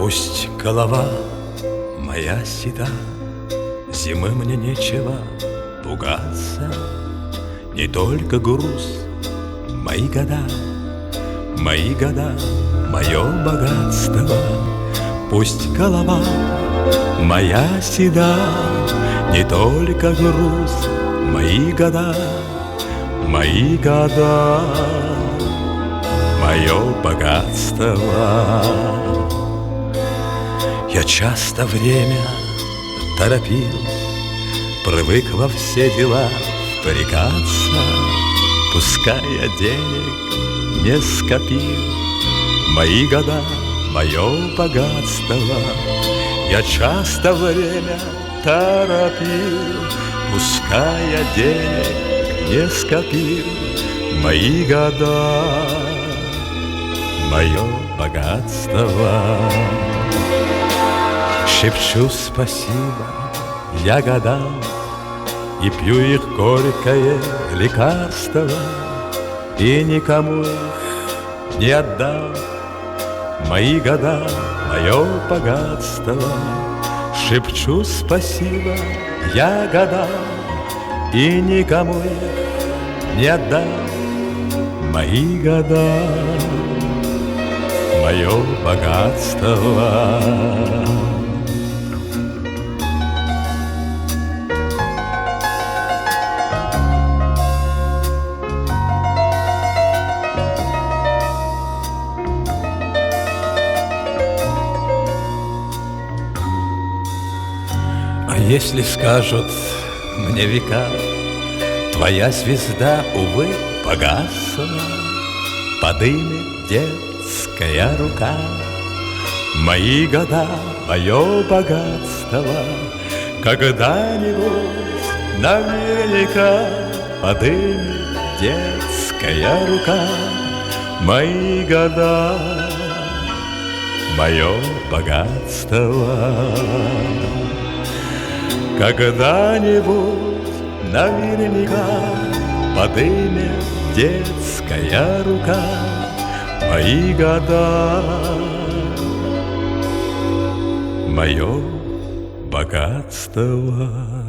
Пусть голова моя седа, зимы мне нечего пугаться. Не только груз, мои года, мое богатство. Пусть голова моя седа, не только груз, мои года, мое богатство. Я часто время торопил, привык во все дела впрягаться. Пускай я денег не скопил, мои года, мое богатство. Я часто время торопил, пускай я денег не скопил, мои года, мое богатство. Шепчу спасибо я годам и пью их горькое лекарство, и никому их не отдам. Мои года, мое богатство. Шепчу спасибо я годам и никому их не отдам. Мои года, мое богатство. А если скажут мне века, твоя звезда, увы, погасла, подымет детская рука. Мои года, мое богатство, когда-нибудь наверняка подымет детская рука. Мои года, мое богатство. Когда-нибудь наверняка подымет детская рука. Мои года, мое богатство.